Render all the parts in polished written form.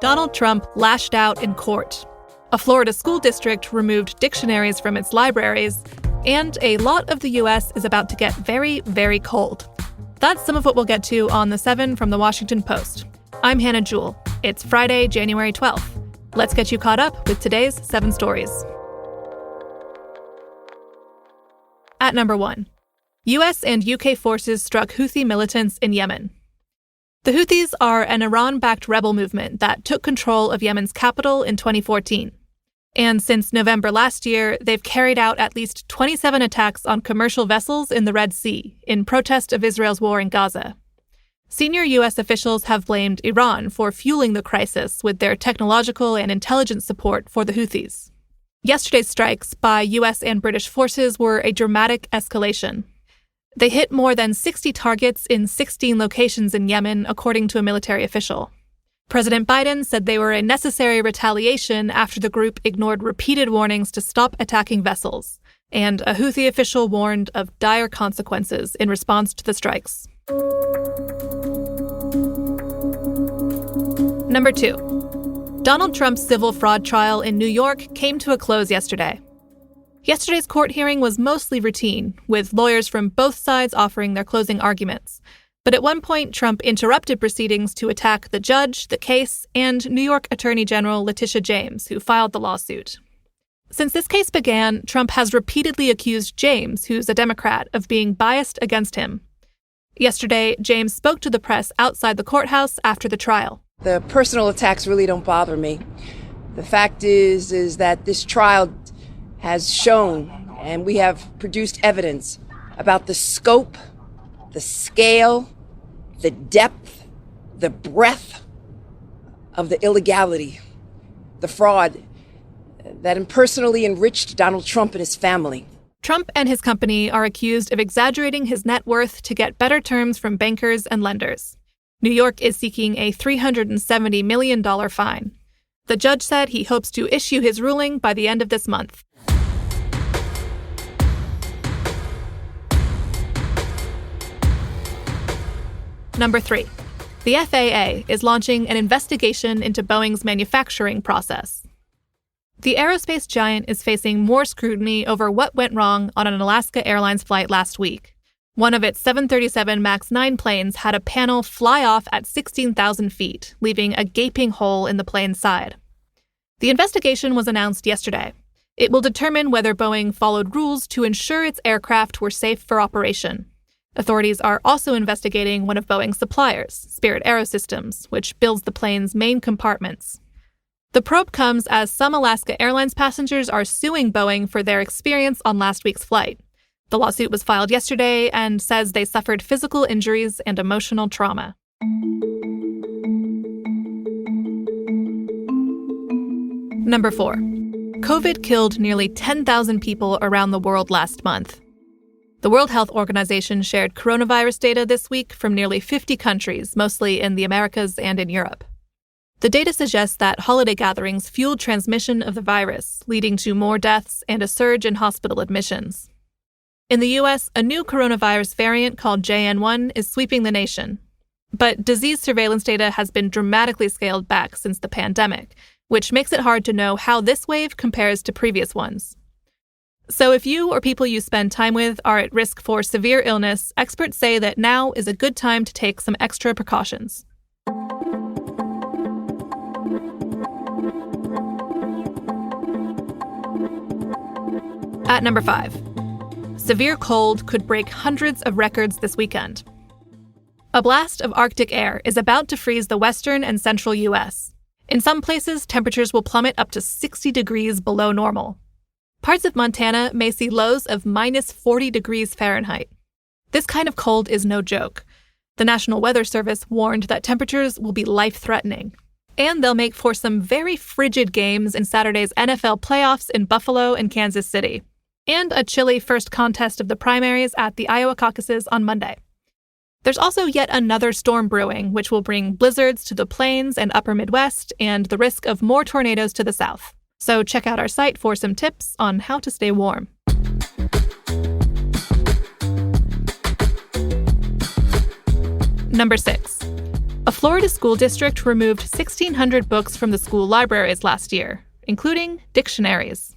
Donald Trump lashed out in court. A Florida school district removed dictionaries from its libraries, and a lot of the U.S. is about to get very, very cold. That's some of what we'll get to on The 7 from The Washington Post. I'm Hannah Jewell. It's Friday, January 12th. Let's get you caught up with today's 7 stories. At number 1, U.S. and UK forces struck Houthi militants in Yemen. The Houthis are an Iran-backed rebel movement that took control of Yemen's capital in 2014. And since November last year, they've carried out at least 27 attacks on commercial vessels in the Red Sea in protest of Israel's war in Gaza. Senior U.S. officials have blamed Iran for fueling the crisis with their technological and intelligence support for the Houthis. Yesterday's strikes by U.S. and British forces were a dramatic escalation. They hit more than 60 targets in 16 locations in Yemen, according to a military official. President Biden said they were a necessary retaliation after the group ignored repeated warnings to stop attacking vessels, and a Houthi official warned of dire consequences in response to the strikes. Number 2. Donald Trump's civil fraud trial in New York came to a close yesterday. Yesterday's court hearing was mostly routine, with lawyers from both sides offering their closing arguments. But at one point, Trump interrupted proceedings to attack the judge, the case, and New York Attorney General Letitia James, who filed the lawsuit. Since this case began, Trump has repeatedly accused James, who's a Democrat, of being biased against him. Yesterday, James spoke to the press outside the courthouse after the trial. The personal attacks really don't bother me. The fact is that this trial has shown, and we have produced evidence about the scope, the scale, the depth, the breadth of the illegality, the fraud that impersonally enriched Donald Trump and his family. Trump and his company are accused of exaggerating his net worth to get better terms from bankers and lenders. New York is seeking a $370 million fine. The judge said he hopes to issue his ruling by the end of this month. Number 3. The FAA is launching an investigation into Boeing's manufacturing process. The aerospace giant is facing more scrutiny over what went wrong on an Alaska Airlines flight last week. One of its 737 MAX 9 planes had a panel fly off at 16,000 feet, leaving a gaping hole in the plane's side. The investigation was announced yesterday. It will determine whether Boeing followed rules to ensure its aircraft were safe for operation. Authorities are also investigating one of Boeing's suppliers, Spirit AeroSystems, which builds the plane's main compartments. The probe comes as some Alaska Airlines passengers are suing Boeing for their experience on last week's flight. The lawsuit was filed yesterday and says they suffered physical injuries and emotional trauma. Number 4. COVID killed nearly 10,000 people around the world last month. The World Health Organization shared coronavirus data this week from nearly 50 countries, mostly in the Americas and in Europe. The data suggests that holiday gatherings fueled transmission of the virus, leading to more deaths and a surge in hospital admissions. In the U.S., a new coronavirus variant called JN1 is sweeping the nation. But disease surveillance data has been dramatically scaled back since the pandemic, which makes it hard to know how this wave compares to previous ones. So if you or people you spend time with are at risk for severe illness, experts say that now is a good time to take some extra precautions. At number 5, severe cold could break hundreds of records this weekend. A blast of Arctic air is about to freeze the western and central U.S. In some places, temperatures will plummet up to 60 degrees below normal. Parts of Montana may see lows of minus 40 degrees Fahrenheit. This kind of cold is no joke. The National Weather Service warned that temperatures will be life-threatening. And they'll make for some very frigid games in Saturday's NFL playoffs in Buffalo and Kansas City. And a chilly first contest of the primaries at the Iowa caucuses on Monday. There's also yet another storm brewing, which will bring blizzards to the plains and upper Midwest and the risk of more tornadoes to the south. So check out our site for some tips on how to stay warm. Number 6. A Florida school district removed 1,600 books from the school libraries last year, including dictionaries.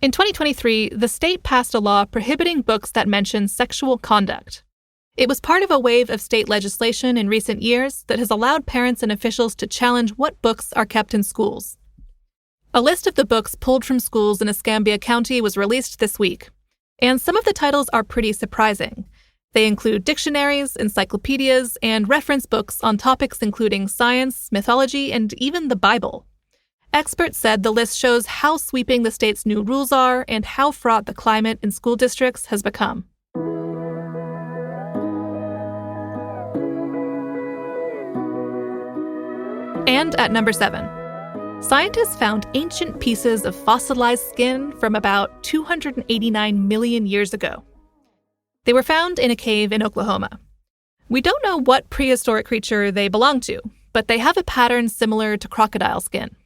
In 2023, the state passed a law prohibiting books that mention sexual conduct. It was part of a wave of state legislation in recent years that has allowed parents and officials to challenge what books are kept in schools. A list of the books pulled from schools in Escambia County was released this week, and some of the titles are pretty surprising. They include dictionaries, encyclopedias, and reference books on topics including science, mythology, and even the Bible. Experts said the list shows how sweeping the state's new rules are and how fraught the climate in school districts has become. And at number 7, scientists found ancient pieces of fossilized skin from about 289 million years ago. They were found in a cave in Oklahoma. We don't know what prehistoric creature they belong to, but they have a pattern similar to crocodile skin.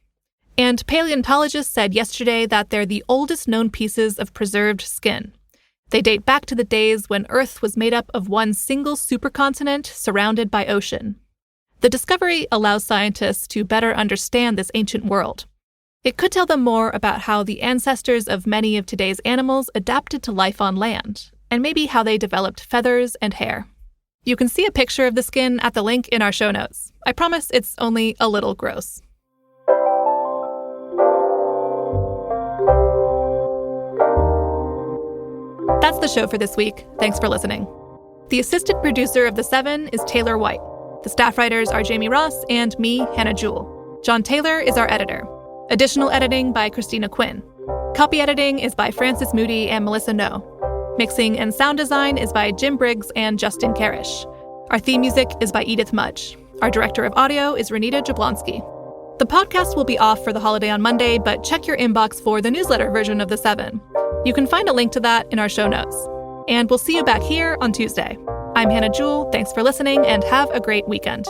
And paleontologists said yesterday that they're the oldest known pieces of preserved skin. They date back to the days when Earth was made up of one single supercontinent surrounded by ocean. The discovery allows scientists to better understand this ancient world. It could tell them more about how the ancestors of many of today's animals adapted to life on land, and maybe how they developed feathers and hair. You can see a picture of the skin at the link in our show notes. I promise it's only a little gross. That's the show for this week. Thanks for listening. The assistant producer of The Seven is Taylor White. The staff writers are Jamie Ross and me, Hannah Jewell. John Taylor is our editor. Additional editing by Christina Quinn. Copy editing is by Francis Moody and Melissa No. Mixing and sound design is by Jim Briggs and Justin Karish. Our theme music is by Edith Mudge. Our director of audio is Renita Jablonski. The podcast will be off for the holiday on Monday, but check your inbox for the newsletter version of The Seven. You can find a link to that in our show notes. And we'll see you back here on Tuesday. I'm Hannah Jewell. Thanks for listening and have a great weekend.